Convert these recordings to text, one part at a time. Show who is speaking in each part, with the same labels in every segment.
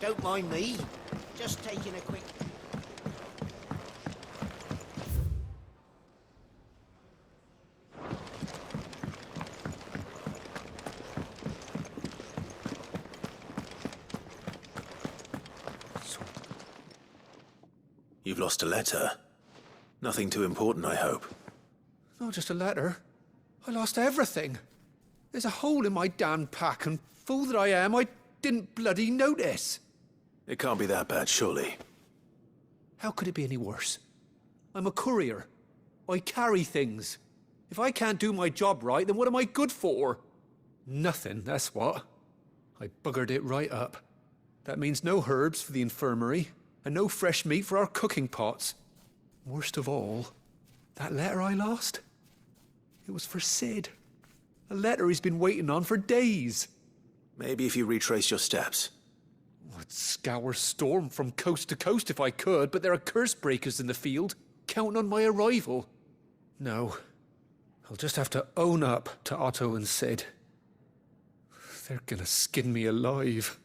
Speaker 1: Don't mind me. Just taking a quick...
Speaker 2: You've lost a letter. Nothing too important, I hope.
Speaker 3: Not just a letter. I lost everything. There's a hole in my damn pack, and fool that I am, I didn't bloody notice.
Speaker 2: It can't be that bad, surely.
Speaker 3: How could it be any worse? I'm a courier. I carry things. If I can't do my job right, then what am I good for? Nothing, that's what. I buggered it right up. That means no herbs for the infirmary, and no fresh meat for our cooking pots. Worst of all, that letter I lost? It was for Sid. A letter he's been waiting on for days.
Speaker 2: Maybe if you retrace your steps.
Speaker 3: I'd scour Storm from coast to coast if I could, but there are curse breakers in the field, counting on my arrival. No, I'll just have to own up to Otto and Sid. They're gonna skin me alive.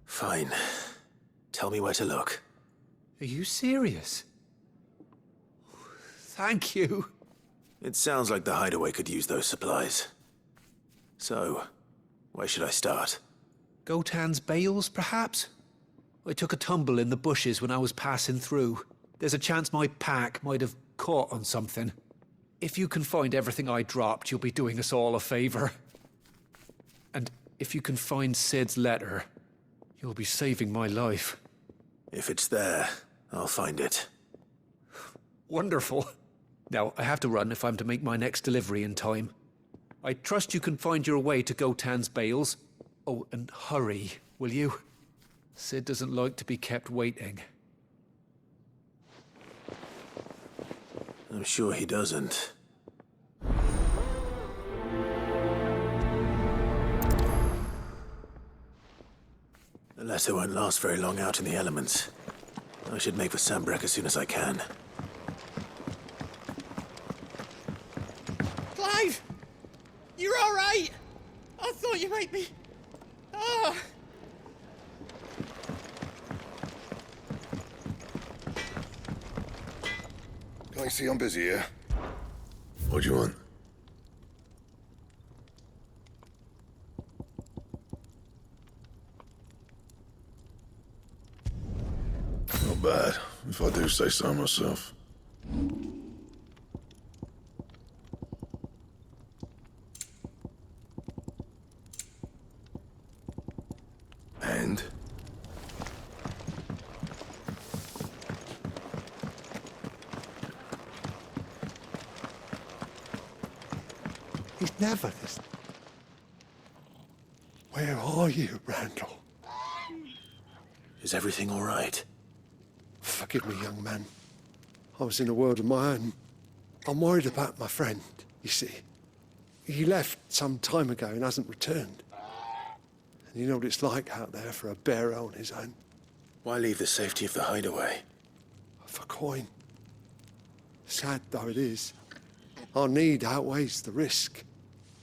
Speaker 2: Fine. Tell me where to look.
Speaker 3: Are you serious? Thank you.
Speaker 2: It sounds like the hideaway could use those supplies. So, where should I start?
Speaker 3: Gotan's bales, perhaps? I took a tumble in the bushes when I was passing through. There's a chance my pack might have caught on something. If you can find everything I dropped, you'll be doing us all a favor. And if you can find Sid's letter, you'll be saving my life.
Speaker 2: If it's there, I'll find it.
Speaker 3: Wonderful. Now, I have to run if I'm to make my next delivery in time. I trust you can find your way to Gotan's bales. Oh, and hurry, will you? Sid doesn't like to be kept waiting.
Speaker 2: I'm sure he doesn't. The letter won't last very long out in the elements. I should make for Sambrek as soon as I can.
Speaker 1: Clive! You're all right! I thought you might be... Ah!
Speaker 4: Can't you see I'm busy here? What do you want? Not bad, if I do say so myself. And?
Speaker 5: He's never this. Where are you, Randall?
Speaker 2: Is everything all right?
Speaker 5: Forgive me, young man. I was in a world of my own. I'm worried about my friend, you see. He left some time ago and hasn't returned. And you know what it's like out there for a bearer on his own.
Speaker 2: Why leave the safety of the hideaway?
Speaker 5: For coin. Sad though it is, our need outweighs the risk.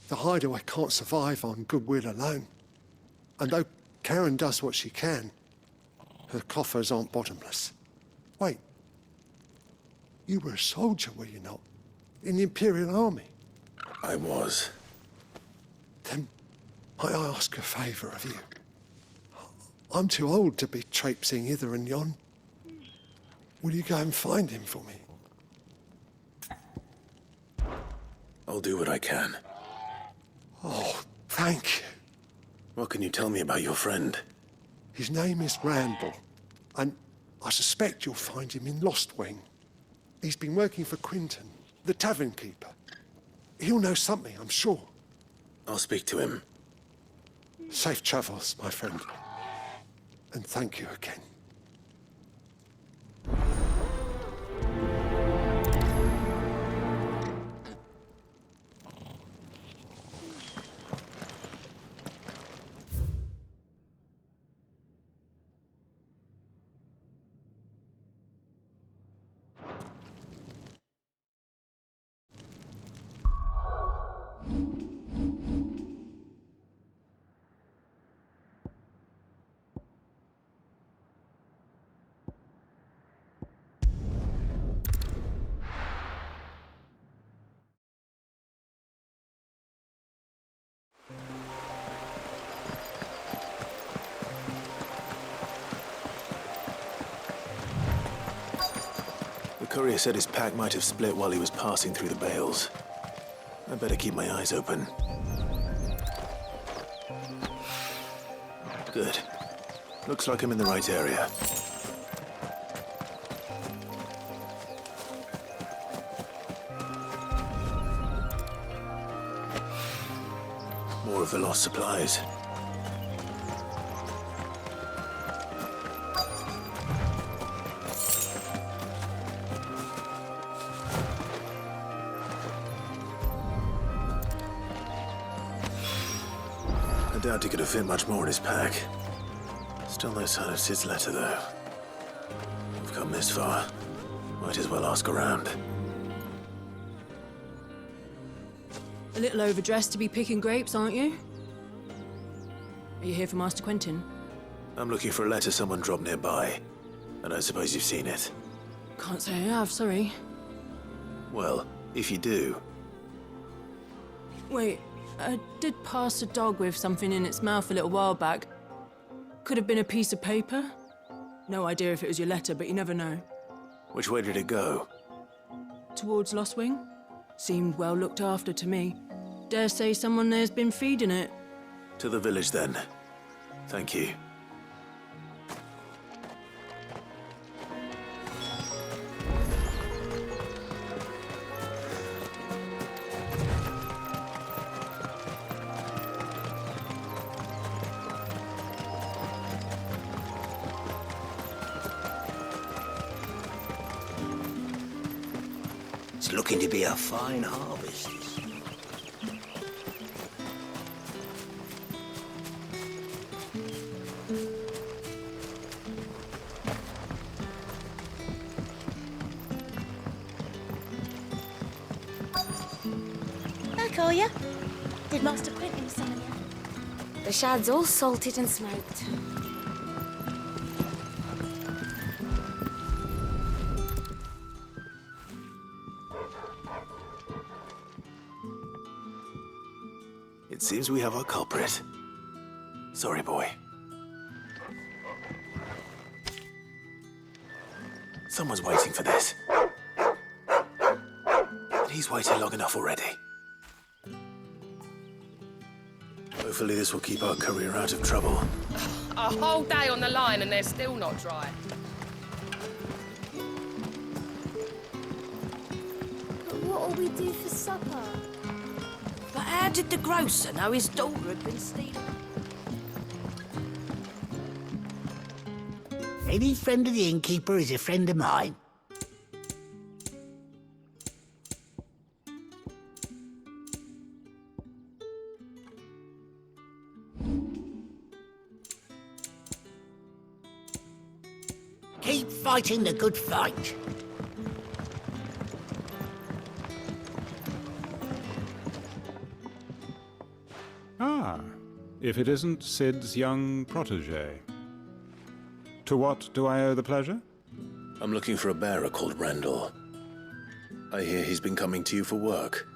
Speaker 5: The hideaway can't survive on goodwill alone. And though Karen does what she can, her coffers aren't bottomless. Wait. You were a soldier, were you not? In the Imperial Army?
Speaker 2: I was.
Speaker 5: Then might I ask a favour of you? I'm too old to be traipsing hither and yon. Will you go and find him for me?
Speaker 2: I'll do what I can.
Speaker 5: Oh, thank you.
Speaker 2: What can you tell me about your friend?
Speaker 5: His name is Randall, and I suspect you'll find him in Lost Wing. He's been working for Quinton, the tavern keeper. He'll know something, I'm sure.
Speaker 2: I'll speak to him.
Speaker 5: Safe travels, my friend. And thank you again.
Speaker 2: courier said his pack might have split while he was passing through the bales. I better keep my eyes open. Good. Looks like I'm in the right area. More of the lost supplies. I doubt he could have fit much more in his pack. Still no sign of Sid's letter, though. We've come this far. Might as well ask around.
Speaker 6: A little overdressed to be picking grapes, aren't you? Are you here for Master Quentin?
Speaker 2: I'm looking for a letter someone dropped nearby. And I suppose you've seen it.
Speaker 6: Can't say I have, sorry.
Speaker 2: Well, if you do,
Speaker 6: Wait, I did pass a dog with something in its mouth a little while back. Could have been a piece of paper. No idea if it was your letter, but you never know.
Speaker 2: which way did it go?
Speaker 6: Towards Lost Wing? Seemed well looked after to me. Dare say someone there's been feeding it.
Speaker 2: To the village, then. Thank you.
Speaker 7: It's looking to be a fine harvest.
Speaker 8: Back, are ya? Did Master Quentin summon you?
Speaker 9: The shad's all salted and smoked.
Speaker 2: It seems we have our culprit. Sorry, boy. Someone's waiting for this. But he's waited long enough already. Hopefully this will keep our courier out of trouble.
Speaker 10: A whole day on the line and they're still not dry.
Speaker 8: But what'll we do for supper?
Speaker 7: But how did the grocer know his daughter had been stealing? Any friend of the innkeeper is a friend of mine. Keep fighting the good fight.
Speaker 11: Ah, if it isn't Sid's young protege. To what do I owe the pleasure?
Speaker 2: I'm looking for a bearer called Randall. I hear he's been coming to you for work.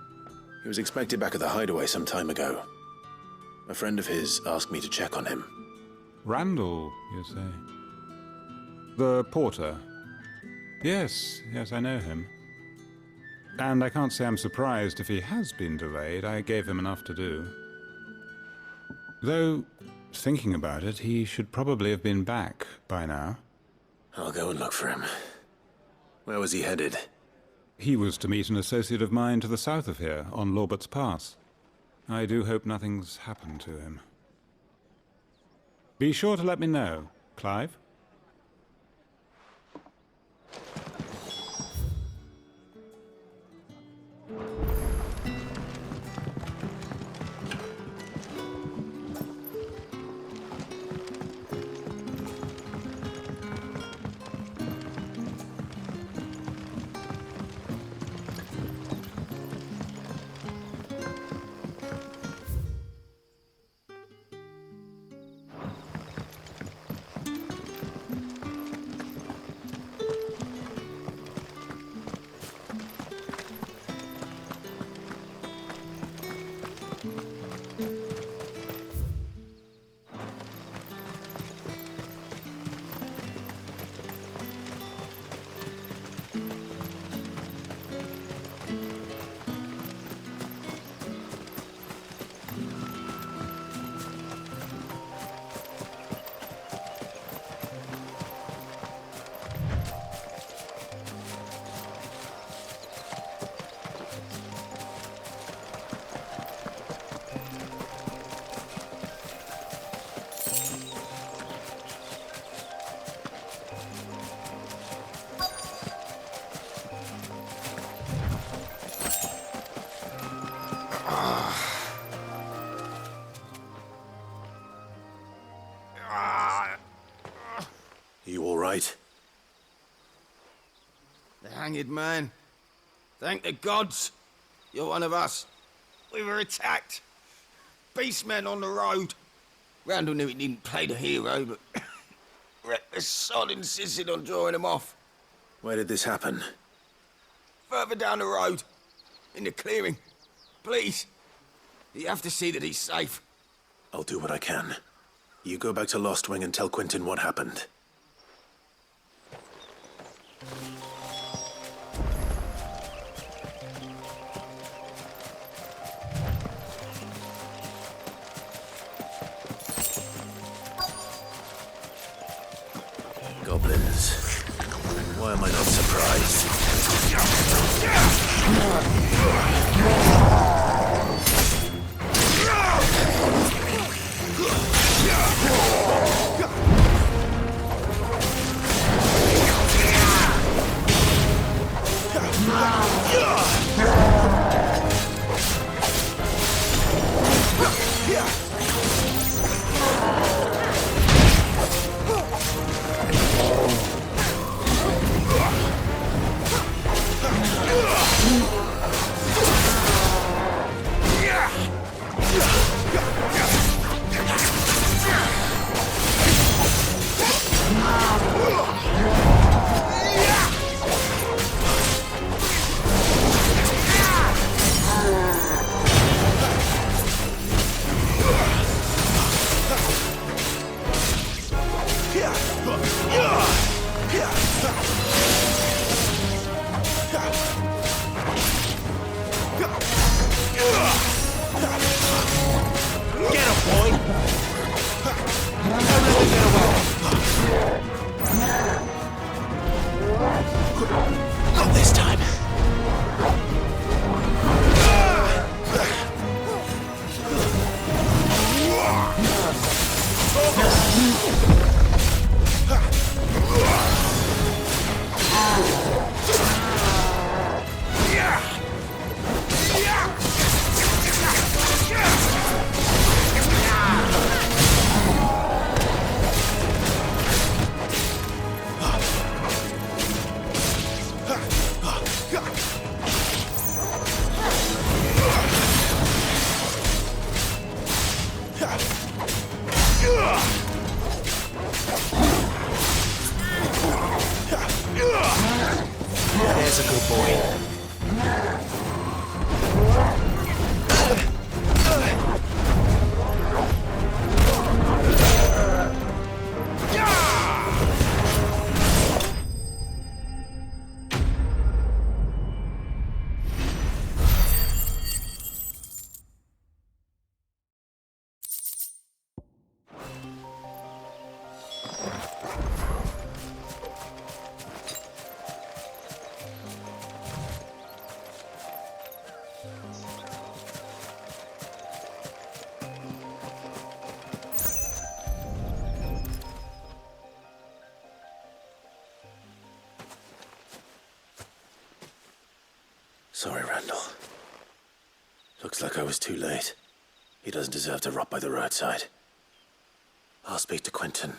Speaker 2: He was expected back at the hideaway some time ago. A friend of his asked me to check on him.
Speaker 11: Randall, you say? The porter? Yes, I know him. And I can't say I'm surprised if he has been delayed. I gave him enough to do. Though, thinking about it, he should probably have been back by now.
Speaker 2: I'll go and look for him. Where was he headed?
Speaker 11: He was to meet an associate of mine to the south of here, on Lorbert's Pass. I do hope nothing's happened to him. Be sure to let me know, Clive.
Speaker 2: You all right?
Speaker 1: The hanged man. Thank the gods. You're one of us. We were attacked. Beastmen on the road. Randall knew he didn't play the hero, but the sod insisted on drawing him off.
Speaker 2: Where did this happen?
Speaker 1: Further down the road. In the clearing. Please. You have to see that he's safe.
Speaker 2: I'll do what I can. You go back to Lost Wing and tell Quentin what happened. Goblins. Why am I not surprised? Not this time. There's a good boy. Sorry, Randall. Looks like I was too late. He doesn't deserve to rot by the roadside. I'll speak to Quentin.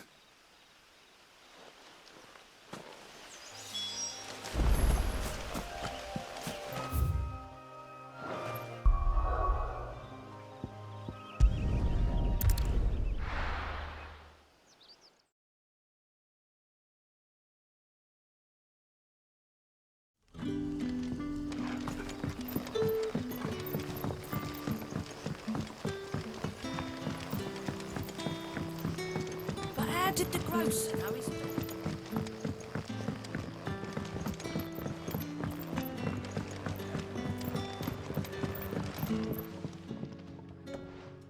Speaker 7: Did the grocer know his...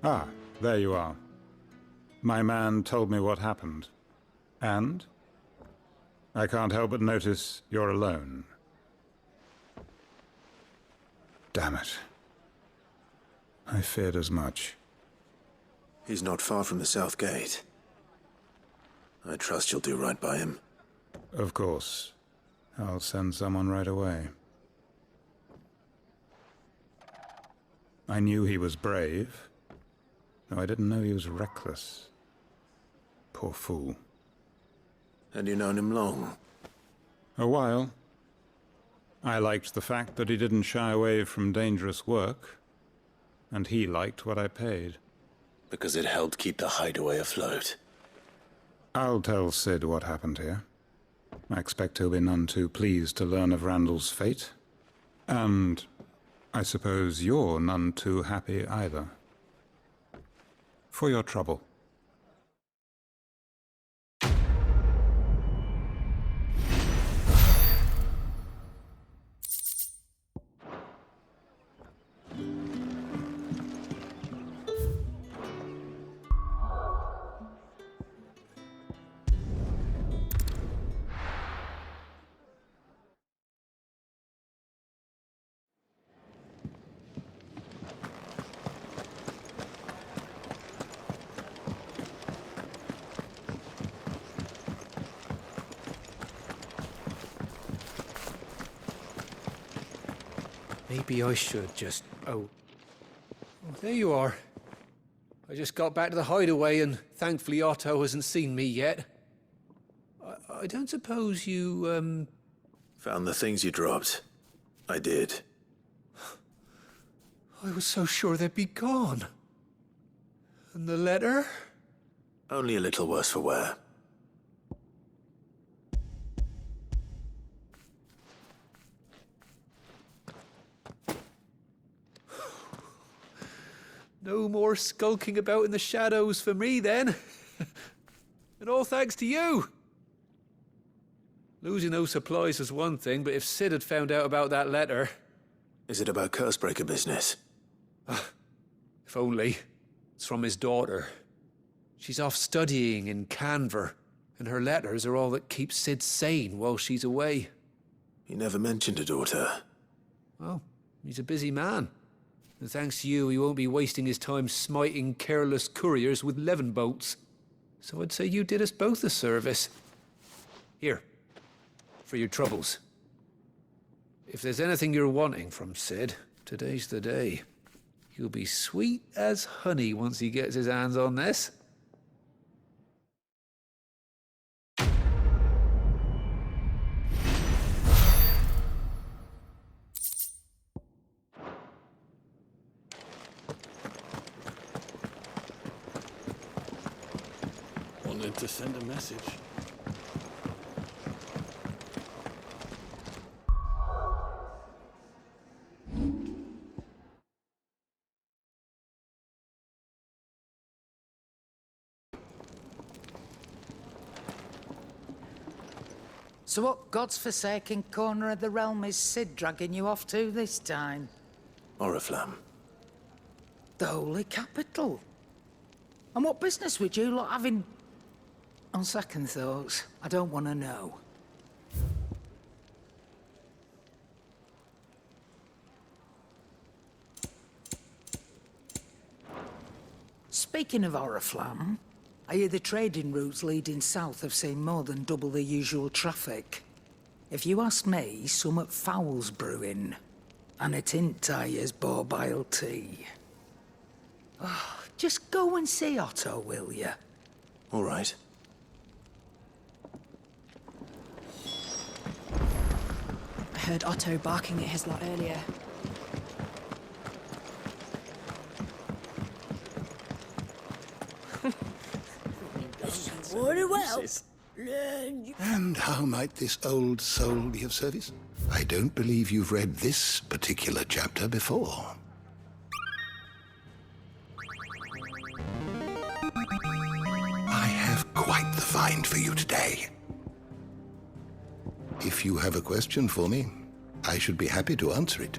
Speaker 11: Ah, there you are. My man told me what happened. And? I can't help but notice you're alone. Damn it. I feared as much.
Speaker 2: He's not far from the South Gate. I trust you'll do right by him.
Speaker 11: Of course. I'll send someone right away. I knew he was brave, though I didn't know he was reckless. Poor fool.
Speaker 2: And you known him long?
Speaker 11: A while. I liked the fact that he didn't shy away from dangerous work, and he liked what I paid.
Speaker 2: Because it helped keep the hideaway afloat.
Speaker 11: I'll tell Sid what happened here. I expect he'll be none too pleased to learn of Randall's fate. And I suppose you're none too happy either. For your trouble.
Speaker 3: Maybe I should just... Oh, there you are. I just got back to the hideaway and thankfully Otto hasn't seen me yet. I don't suppose you,
Speaker 2: Found the things you dropped. I did.
Speaker 3: I was so sure they'd be gone. And the letter?
Speaker 2: Only a little worse for wear.
Speaker 3: No more skulking about in the shadows for me, then. And all thanks to you. Losing those supplies was one thing, but if Sid had found out about that letter...
Speaker 2: Is it about Cursebreaker business?
Speaker 3: If only. It's from his daughter. She's off studying in Canver, and her letters are all that keeps Sid sane while she's away.
Speaker 2: He never mentioned a daughter.
Speaker 3: Well, he's a busy man. And thanks to you, he won't be wasting his time smiting careless couriers with levin bolts. So I'd say you did us both a service. Here, for your troubles. If there's anything you're wanting from Sid, today's the day. He'll be sweet as honey once he gets his hands on this.
Speaker 1: Wanted to send a message.
Speaker 7: So what God's forsaken corner of the realm is Sid dragging you off to this time?
Speaker 2: Oriflamme.
Speaker 7: The Holy Capital. And what business would you lot having... On second thoughts, I don't want to know. Speaking of Oriflamme, I hear the trading routes leading south have seen more than double the usual traffic. If you ask me, summat foul's brewing. And it ain't Tyre's borbile tea. Oh, just go and see Otto, will you?
Speaker 2: All right.
Speaker 12: I heard Otto barking at his lot earlier.
Speaker 8: Very well.
Speaker 4: And how might this old soul be of service? I don't believe you've read this particular chapter before. I have quite the find for you today. If you have a question for me, I should be happy to answer it.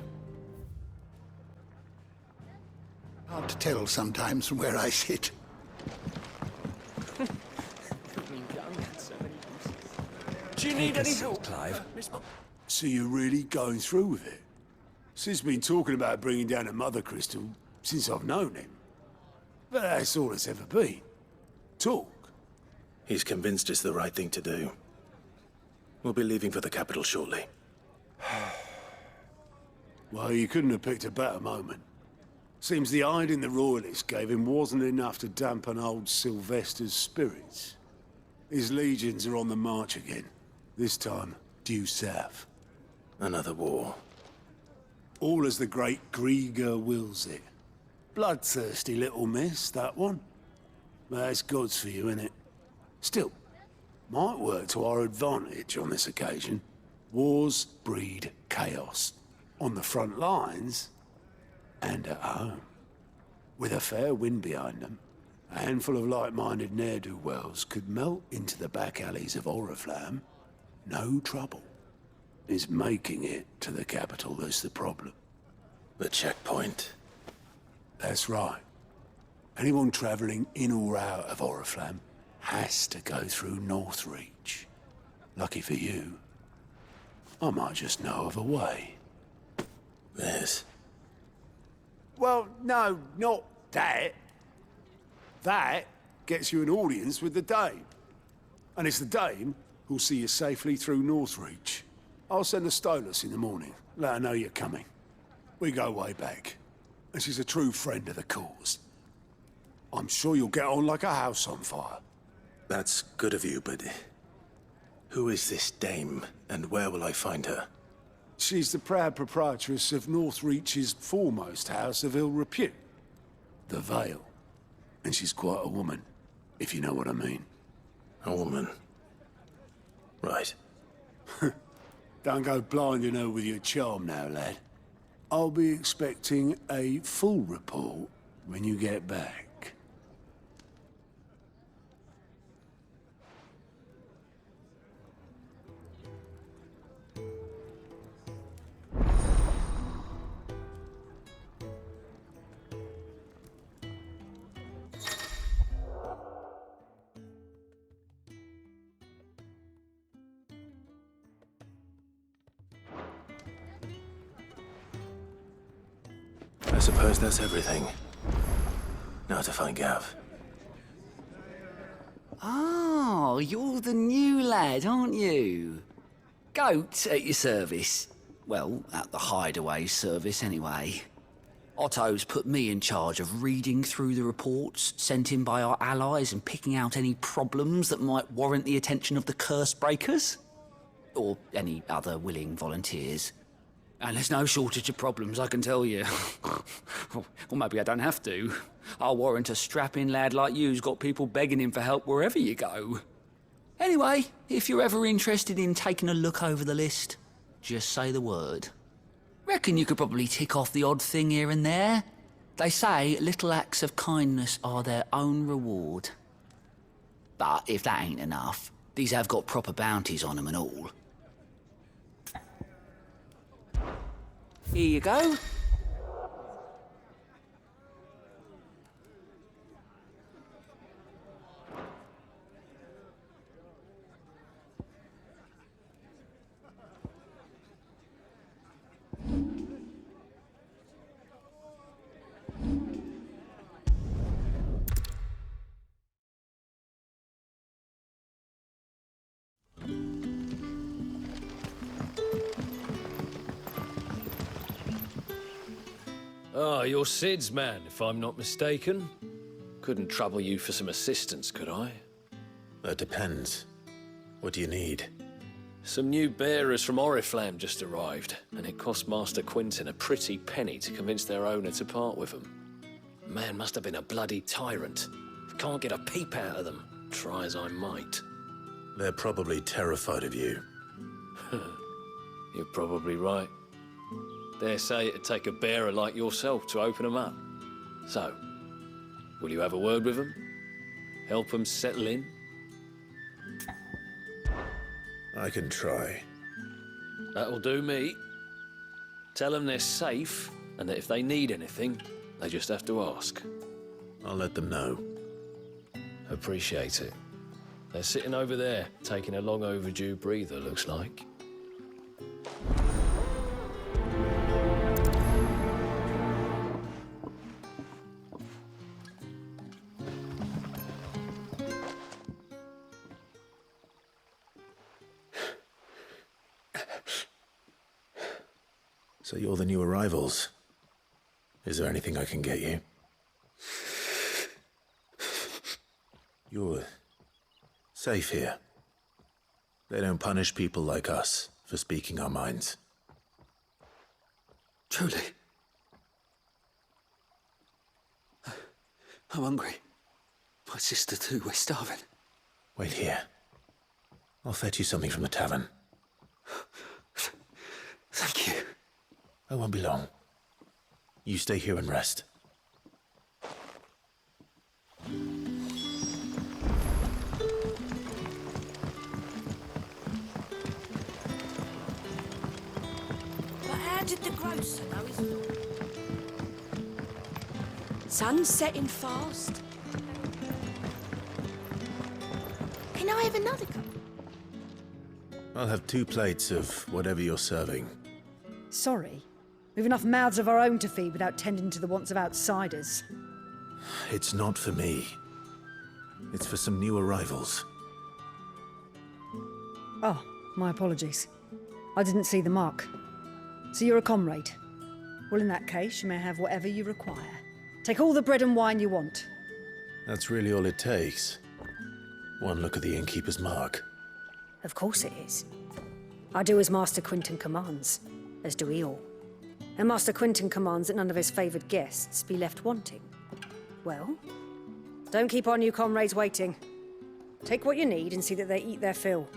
Speaker 4: Hard to tell sometimes from where I sit.
Speaker 1: Do you need any help,
Speaker 3: Clive?
Speaker 13: So you're really going through with it? Sid's been talking about bringing down a mother crystal since I've known him. But that's all it's ever been. Talk.
Speaker 2: He's convinced it's the right thing to do. We'll be leaving for the capital shortly.
Speaker 13: Well, you couldn't have picked a better moment. Seems the hiding the Royalists gave him wasn't enough to dampen old Sylvester's spirits. His legions are on the march again. This time, due south.
Speaker 2: Another war.
Speaker 13: All as the great Grieger wills it. Bloodthirsty little miss, that one. But that's God's for you, innit? Still, might work to our advantage on this occasion. Wars breed chaos. On the front lines, and at home. With a fair wind behind them, a handful of like-minded ne'er-do-wells could melt into the back alleys of Oriflamme. No trouble. It's making it to the capital that's the problem.
Speaker 2: The checkpoint.
Speaker 13: That's right. Anyone travelling in or out of Oriflamme has to go through Northreach. Lucky for you, I might just know of a way.
Speaker 2: Yes.
Speaker 13: Well, no, not that. That gets you an audience with the Dame. And it's the Dame who'll see you safely through Northreach. I'll send the Stolas in the morning. Let her know you're coming. We go way back. And she's a true friend of the cause. I'm sure you'll get on like a house on fire.
Speaker 2: That's good of you, but... who is this dame, and where will I find her?
Speaker 13: She's the proud proprietress of Northreach's foremost house of ill repute. The Vale. And she's quite a woman, if you know what I mean.
Speaker 2: A woman? Right.
Speaker 13: Don't go blinding her with your charm now, lad. I'll be expecting a full report when you get back.
Speaker 2: I suppose that's everything. Now to find Gav.
Speaker 14: Oh, you're the new lad, aren't you? Goat at your service. Well, at the hideaway service, anyway. Otto's put me in charge of reading through the reports sent in by our allies and picking out any problems that might warrant the attention of the curse breakers. Or any other willing volunteers. And there's no shortage of problems, I can tell you. Or maybe I don't have to. I'll warrant a strapping lad like you's got people begging him for help wherever you go. Anyway, if you're ever interested in taking a look over the list, just say the word. Reckon you could probably tick off the odd thing here and there. They say little acts of kindness are their own reward. But if that ain't enough, these have got proper bounties on them and all. Here you go.
Speaker 15: Ah, you're Sid's man, if I'm not mistaken. Couldn't trouble you for some assistance, could I?
Speaker 2: That depends. What do you need?
Speaker 15: Some new bearers from Oriflamme just arrived, and it cost Master Quinton a pretty penny to convince their owner to part with them. Man must have been a bloody tyrant. Can't get a peep out of them, try as I might.
Speaker 2: They're probably terrified of you.
Speaker 15: You're probably right. Dare say it'd take a bearer like yourself to open them up. So, will you have a word with them? Help them settle in?
Speaker 2: I can try.
Speaker 15: That'll do me. Tell them they're safe, and that if they need anything, they just have to ask.
Speaker 2: I'll let them know.
Speaker 15: Appreciate it. They're sitting over there, taking a long overdue breather, looks like.
Speaker 2: So you're the new arrivals. Is there anything I can get you? You're Safe here. They don't punish people like us for speaking our minds.
Speaker 14: Truly. I'm hungry. My sister too, we're starving.
Speaker 2: Wait here. I'll fetch you something from the tavern.
Speaker 14: Thank you.
Speaker 2: I won't be long. You stay here and rest.
Speaker 9: But how did the grocer know his fault? Sun's setting fast.
Speaker 8: Can I have another cup?
Speaker 2: I'll have 2 plates of whatever you're serving.
Speaker 16: Sorry. We've enough mouths of our own to feed without tending to the wants of outsiders.
Speaker 2: It's not for me. It's for some new arrivals.
Speaker 16: Oh, my apologies. I didn't see the mark. So you're a comrade. Well, in that case, you may have whatever you require. Take all the bread and wine you want.
Speaker 2: That's really all it takes. One look at the innkeeper's mark.
Speaker 16: Of course it is. I do as Master Quinton commands, as do we all. And Master Quinton commands that none of his favoured guests be left wanting. Well, don't keep our new comrades waiting. Take what you need and see that they eat their fill.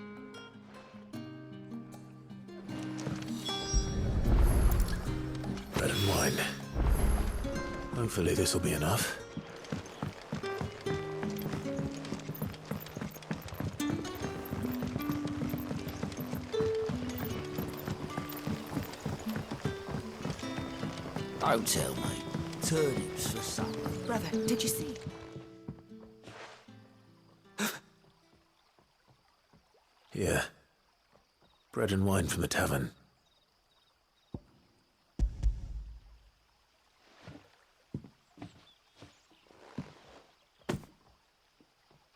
Speaker 2: Bread and wine. Hopefully this'll be enough.
Speaker 14: Don't tell me. Turnips for supper.
Speaker 9: Brother, did you see?
Speaker 2: Here. Bread and wine from the tavern.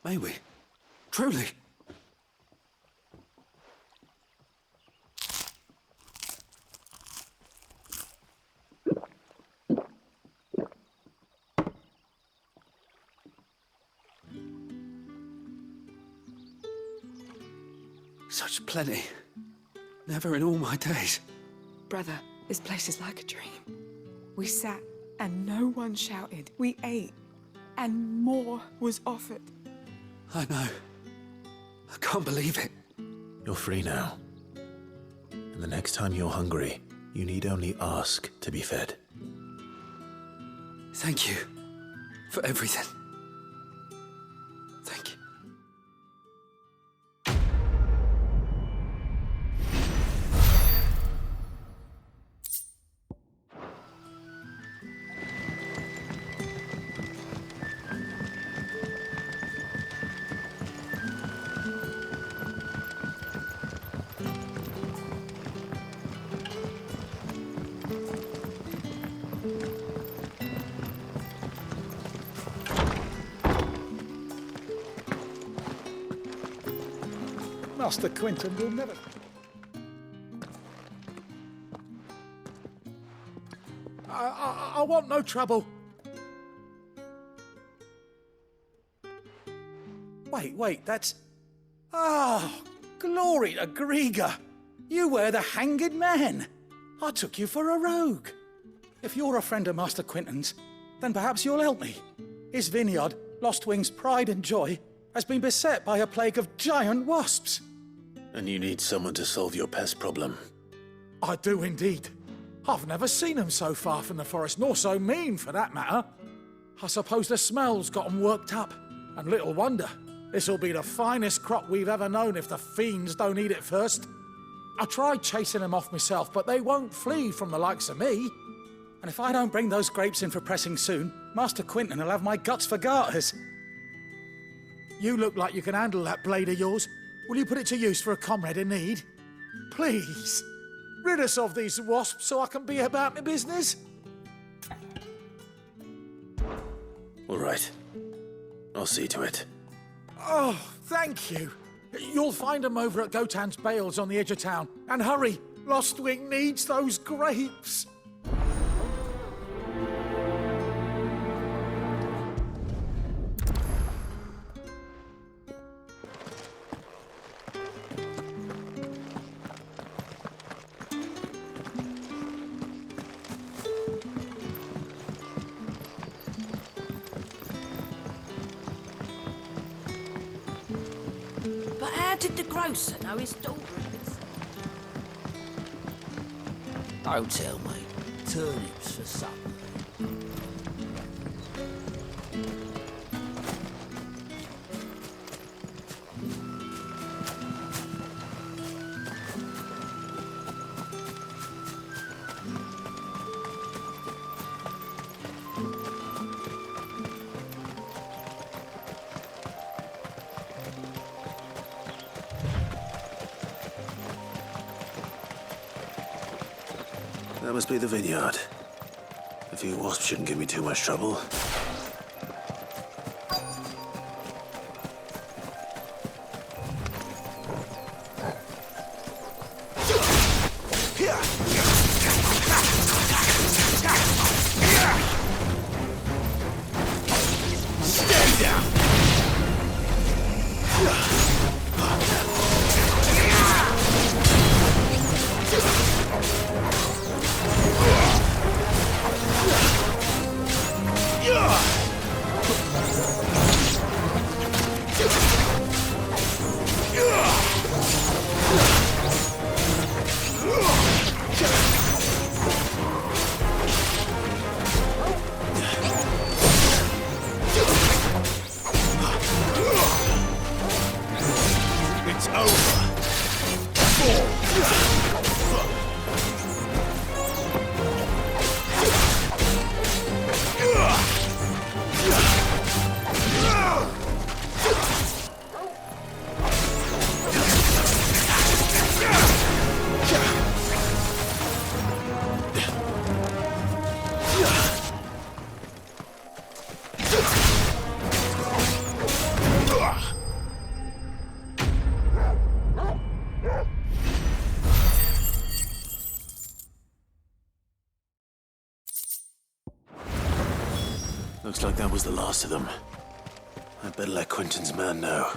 Speaker 14: May we? Truly? Such plenty. Never in all my days.
Speaker 17: Brother, this place is like a dream. We sat and no one shouted. We ate and more was offered.
Speaker 14: I know. I can't believe it.
Speaker 2: You're free now. And the next time you're hungry, you need only ask to be fed.
Speaker 14: Thank you for everything. Thank you.
Speaker 18: Master Quinton will never... I want no trouble. Wait, that's... Ah, glory to Grieger. You were the hanged man. I took you for a rogue. If you're a friend of Master Quinton's, then perhaps you'll help me. His vineyard, Lostwing's pride and joy, has been beset by a plague of giant wasps.
Speaker 2: And you need someone to solve your pest problem.
Speaker 18: I do indeed. I've never seen them so far from the forest, nor so mean, for that matter. I suppose the smell's got them worked up, and little wonder. This'll be the finest crop we've ever known if the fiends don't eat it first. I tried chasing them off myself, but they won't flee from the likes of me. And if I don't bring those grapes in for pressing soon, Master Quinton will have my guts for garters. You look like you can handle that blade of yours. Will you put it to use for a comrade in need? Please, rid us of these wasps so I can be about my business.
Speaker 2: All right. I'll see to it.
Speaker 18: Oh, thank you. You'll find them over at Gotan's Bales on the edge of town. And hurry, Lostwing needs those grapes.
Speaker 9: But how did the grocer know his daughter is?
Speaker 14: Don't tell me. Turnips for supper.
Speaker 2: That must be the vineyard. A few wasps shouldn't give me too much trouble.
Speaker 1: Stay down! It's over.
Speaker 2: Looks like that was the last of them. I'd better let Quentin's man know.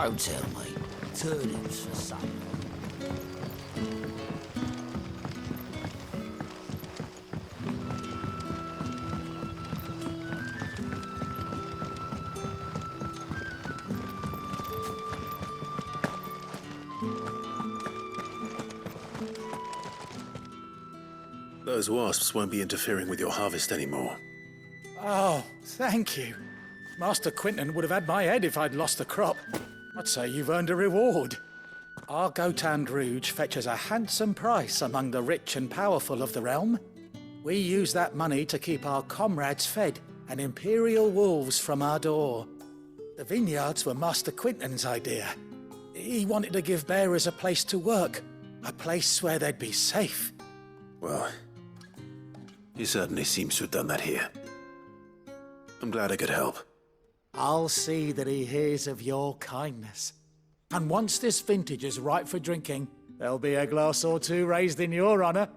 Speaker 14: Don't tell me. Turnips for supper.
Speaker 2: Those wasps won't be interfering with your harvest anymore.
Speaker 18: Oh, thank you. Master Quentin would have had my head if I'd lost the crop. I'd say you've earned a reward. Our Gotand Rouge fetches a handsome price among the rich and powerful of the realm. We use that money to keep our comrades fed and imperial wolves from our door. The vineyards were Master Quentin's idea. He wanted to give bearers a place to work, a place where they'd be safe.
Speaker 2: Well, he certainly seems to have done that here. I'm glad I could help.
Speaker 18: I'll see that he hears of your kindness. And once this vintage is ripe for drinking, there'll be a glass or two raised in your honor.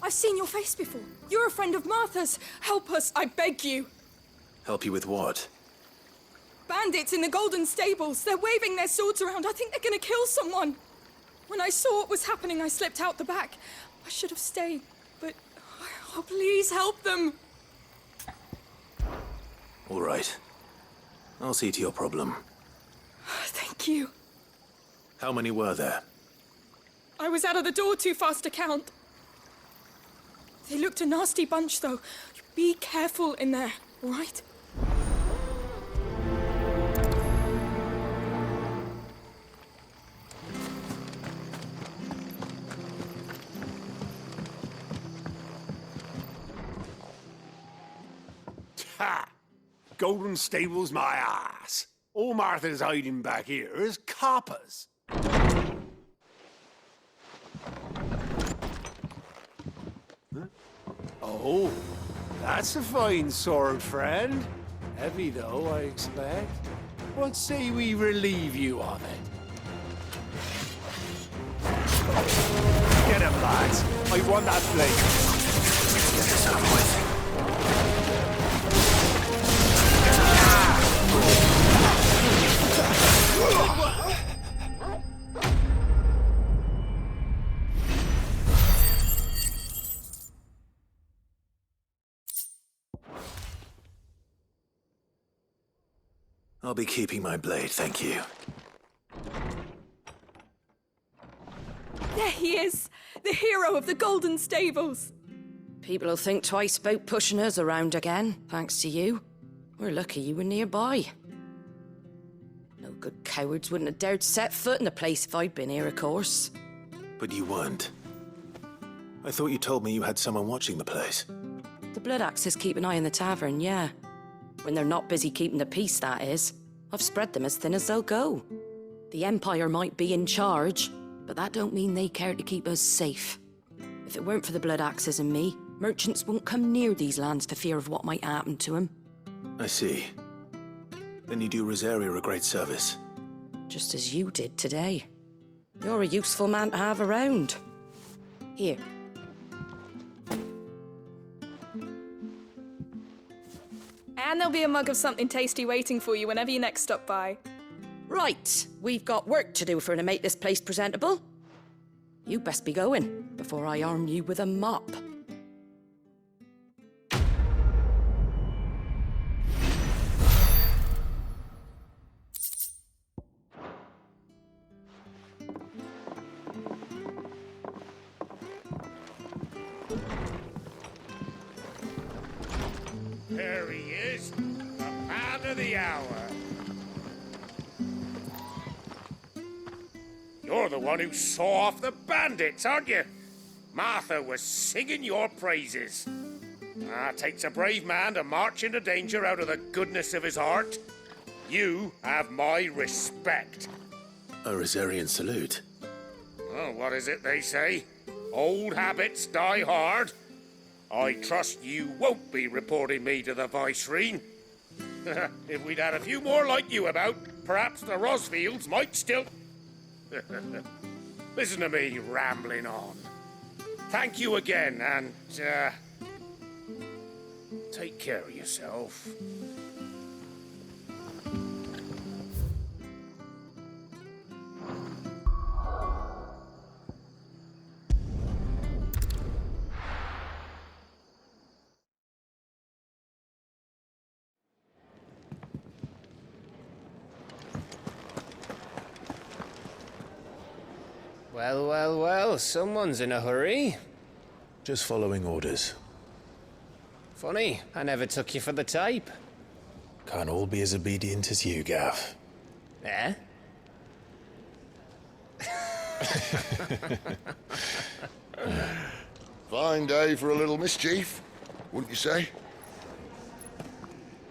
Speaker 17: I've seen your face before. You're a friend of Martha's. Help us, I beg you.
Speaker 2: Help you with what?
Speaker 17: Bandits in the Golden Stables. They're waving their swords around. I think they're gonna kill someone. When I saw what was happening, I slipped out the back. I should have stayed, but... Oh, please help them.
Speaker 2: All right. I'll see to your problem.
Speaker 17: Thank you.
Speaker 2: How many were there?
Speaker 17: I was out of the door too fast to count. They looked a nasty bunch, though. Be careful in there, all right?
Speaker 13: Ha! Golden Stable's my ass. All Martha's hiding back here is coppers. Huh? Oh, that's a fine sword, friend. Heavy, though, I expect. What say we relieve you of it? Get him, lads. I want that blade.
Speaker 2: Get this over with. I'll be keeping my blade, thank you.
Speaker 17: There he is! The hero of the Golden Stables!
Speaker 9: People will think twice about pushing us around again, thanks to you. We're lucky you were nearby. No good cowards wouldn't have dared set foot in the place if I'd been here, of course.
Speaker 2: But you weren't. I thought you told me you had someone watching the place.
Speaker 9: The Blood Axes keep an eye on the tavern, yeah. When they're not busy keeping the peace, that is. I've spread them as thin as they'll go. The Empire might be in charge, but that don't mean they care to keep us safe. If it weren't for the Blood Axes and me, merchants won't come near these lands for fear of what might happen to them.
Speaker 2: I see. Then you do Rosaria a great service.
Speaker 9: Just as you did today. You're a useful man to have around. Here.
Speaker 17: And there'll be a mug of something tasty waiting for you whenever you next stop by.
Speaker 9: Right, we've got work to do for to make this place presentable. You best be going before I arm you with a mop.
Speaker 19: There he is, the man of the hour. You're the one who saw off the bandits, aren't you? Martha was singing your praises. Takes a brave man to march into danger out of the goodness of his heart. You have my respect.
Speaker 2: A Rosarian salute.
Speaker 19: Oh, what is it they say? Old habits die hard. I trust you won't be reporting me to the Viceroy. If we'd had a few more like you about, perhaps the Rosfields might still... Listen to me rambling on. Thank you again, and, take care of yourself.
Speaker 20: Well, well, well, someone's in a hurry.
Speaker 2: Just following orders.
Speaker 20: Funny, I never took you for the type.
Speaker 2: Can't all be as obedient as you, Gav.
Speaker 20: Eh?
Speaker 21: Fine day for a little mischief, wouldn't you say?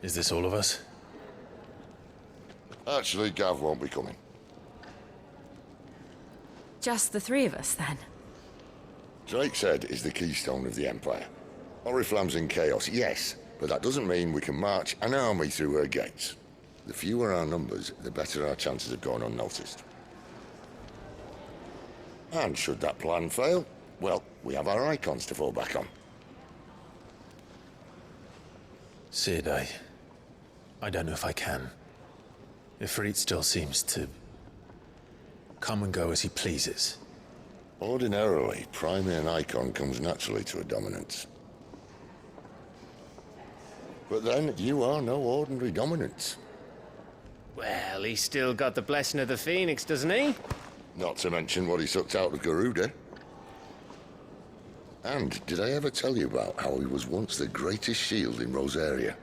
Speaker 2: Is this all of us?
Speaker 21: Actually, Gav won't be coming.
Speaker 16: Just the three of us, then?
Speaker 21: Drake's Head is the keystone of the Empire. Oriflamme's in chaos, yes, but that doesn't mean we can march an army through her gates. The fewer our numbers, the better our chances of going unnoticed. And should that plan fail, well, we have our icons to fall back on.
Speaker 2: Sid, I don't know if I can. Ifrit still seems to come and go as he pleases.
Speaker 21: Ordinarily, priming an icon comes naturally to a dominance. But then, you are no ordinary dominance.
Speaker 20: Well, he's still got the blessing of the Phoenix, doesn't he?
Speaker 21: Not to mention what he sucked out of Garuda. And did I ever tell you about how he was once the greatest shield in Rosaria?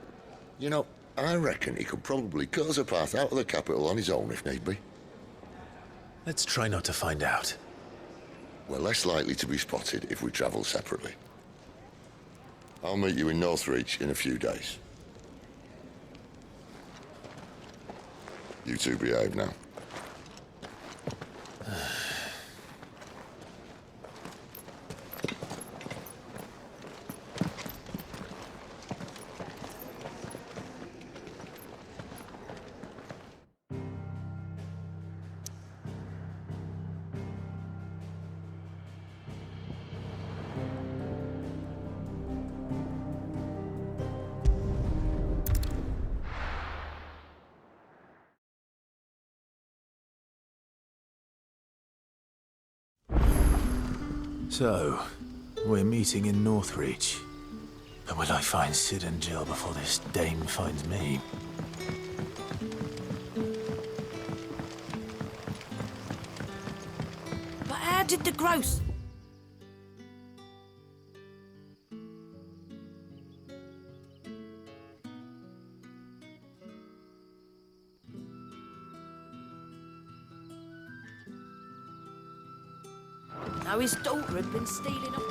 Speaker 21: You know, I reckon he could probably cut us a path out of the capital on his own if need be.
Speaker 2: Let's try not to find out.
Speaker 21: We're less likely to be spotted if we travel separately. I'll meet you in Northreach in a few days. You two behave now.
Speaker 2: So, we're meeting in Northreach. But will I find Sid and Jill before this dame finds me?
Speaker 9: But how did the gross... Now his daughter had been stealing up.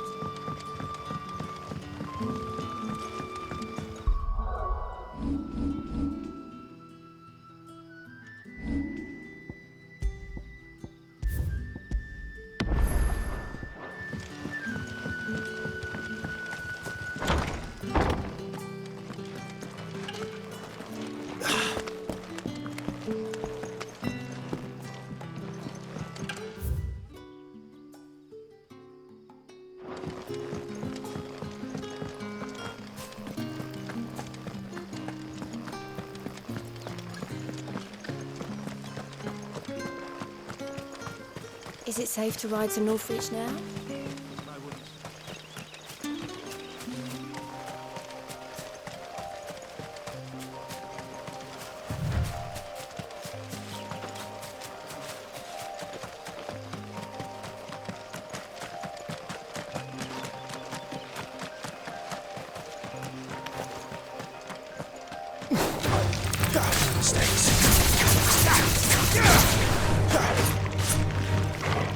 Speaker 8: Is it safe to ride to Northreach now?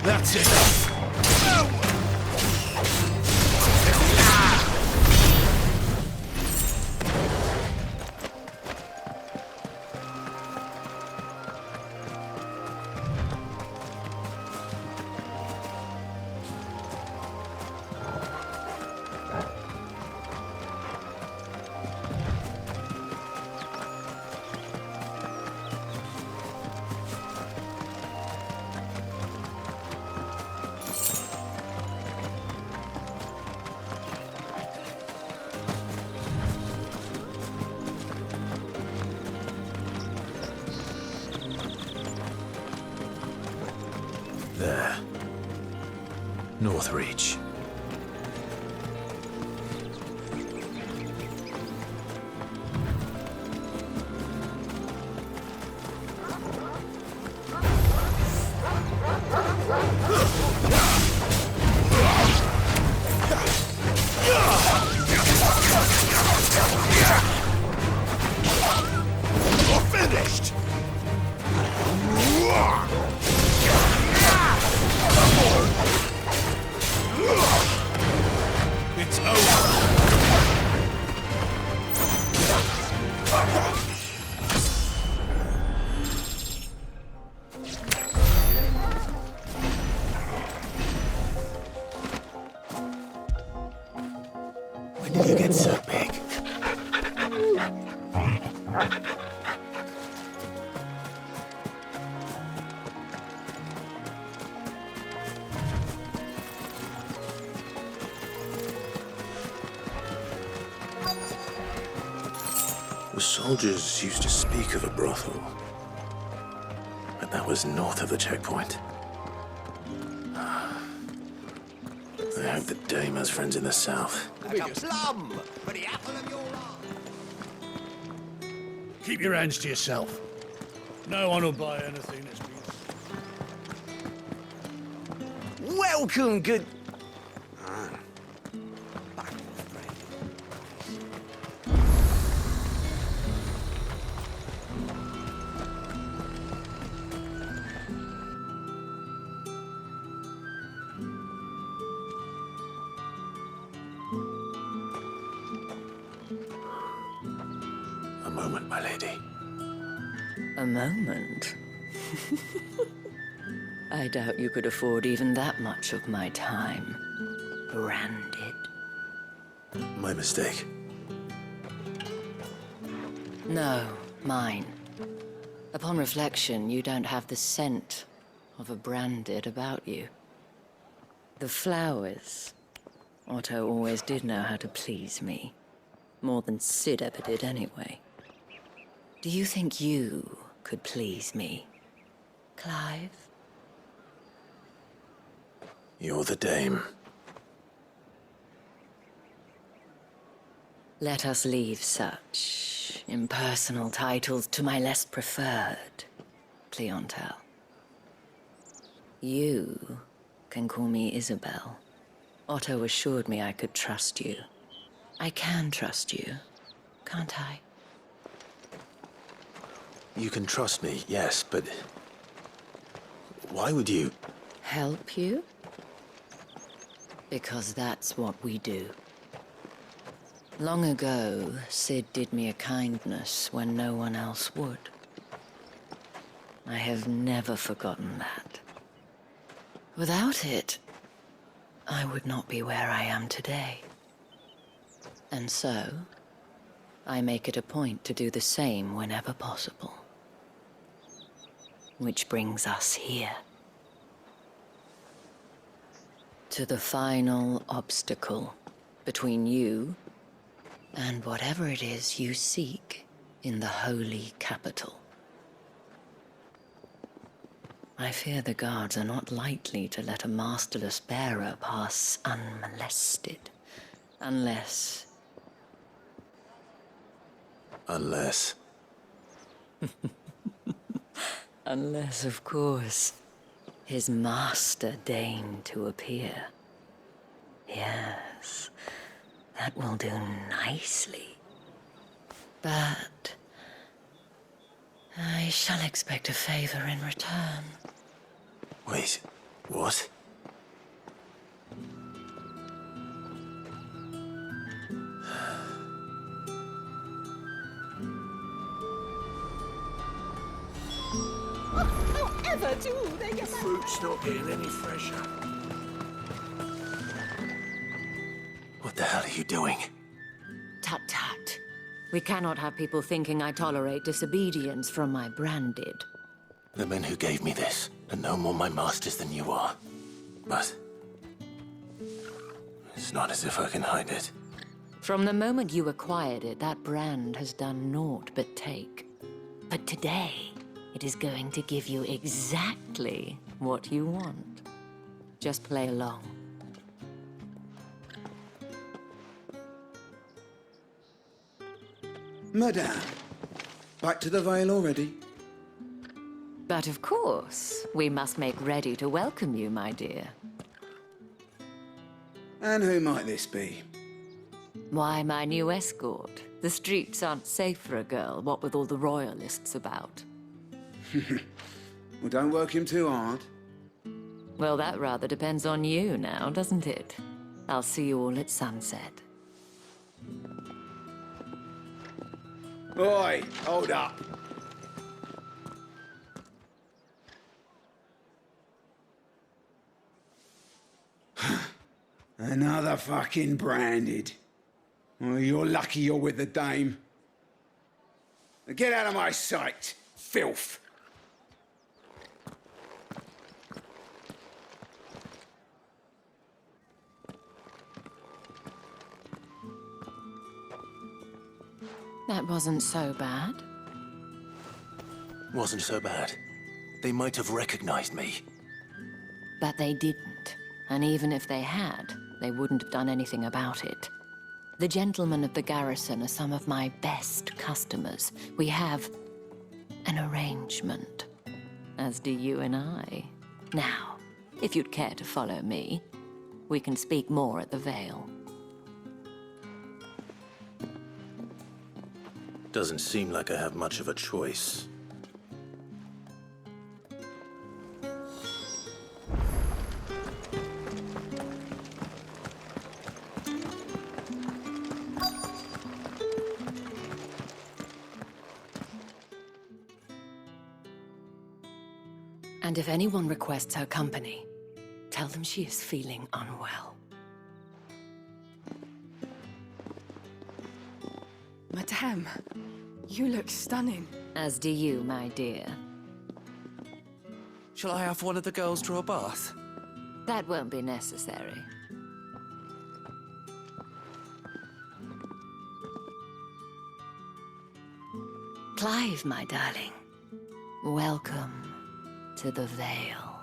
Speaker 1: That's it.
Speaker 2: There. Northreach.
Speaker 1: You're finished! It's over!
Speaker 2: When did you get so big? The soldiers used to speak of a brothel, but that was north of the checkpoint. I hope the dame has friends in the south.
Speaker 19: Like a plum for the apple of your eye.
Speaker 13: Keep your hands to yourself. No one will buy anything that's been...
Speaker 14: welcome, good...
Speaker 2: A moment, my lady.
Speaker 5: A moment? I doubt you could afford even that much of my time. Branded.
Speaker 2: My mistake.
Speaker 5: No, mine. Upon reflection, you don't have the scent of a branded about you. The flowers. Otto always did know how to please me. More than Sid ever did anyway. Do you think you could please me, Clive?
Speaker 2: You're the dame.
Speaker 5: Let us leave such impersonal titles to my less preferred clientele. You can call me Isabel. Otto assured me I could trust you. I can trust you, can't I?
Speaker 2: You can trust me, yes, but... why would you...
Speaker 5: Help you? Because that's what we do. Long ago, Sid did me a kindness when no one else would. I have never forgotten that. Without it, I would not be where I am today. And so, I make it a point to do the same whenever possible. Which brings us here. To the final obstacle between you and whatever it is you seek in the holy capital. I fear the guards are not likely to let a masterless bearer pass unmolested, unless...
Speaker 2: Unless...
Speaker 5: Unless, of course, his master deigned to appear. Yes, that will do nicely. But I shall expect a favor in return.
Speaker 2: Wait, what?
Speaker 17: However do they get that?
Speaker 18: Fruit's not getting any fresher.
Speaker 2: What the hell are you doing?
Speaker 5: Tut tut. We cannot have people thinking I tolerate disobedience from my branded.
Speaker 2: The men who gave me this are no more my masters than you are. But... it's not as if I can hide it.
Speaker 5: From the moment you acquired it, that brand has done naught but take. But today, it is going to give you exactly what you want. Just play along.
Speaker 22: Madame, back to the Vale already?
Speaker 5: But of course, we must make ready to welcome you, my dear.
Speaker 22: And who might this be?
Speaker 5: Why, my new escort. The streets aren't safe for a girl, what with all the royalists about.
Speaker 22: Well, don't work him too hard.
Speaker 5: Well, that rather depends on you now, doesn't it? I'll see you all at sunset.
Speaker 22: Oi, hold up. Another fucking branded. Well, you're lucky you're with the dame. Now get out of my sight, filth.
Speaker 5: That wasn't so bad.
Speaker 2: Wasn't so bad. They might have recognized me.
Speaker 5: But they didn't. And even if they had, they wouldn't have done anything about it. The gentlemen of the garrison are some of my best customers. We have an arrangement, as do you and I. Now, If you'd care to follow me, we can speak more at the Vale.
Speaker 2: Doesn't seem like I have much of a choice.
Speaker 5: And if anyone requests her company, tell them she is feeling unwell.
Speaker 12: Madame, you look stunning.
Speaker 5: As do you, my dear.
Speaker 6: Shall I have one of the girls draw a bath?
Speaker 5: That won't be necessary. Clive, my darling. Welcome to the Vale.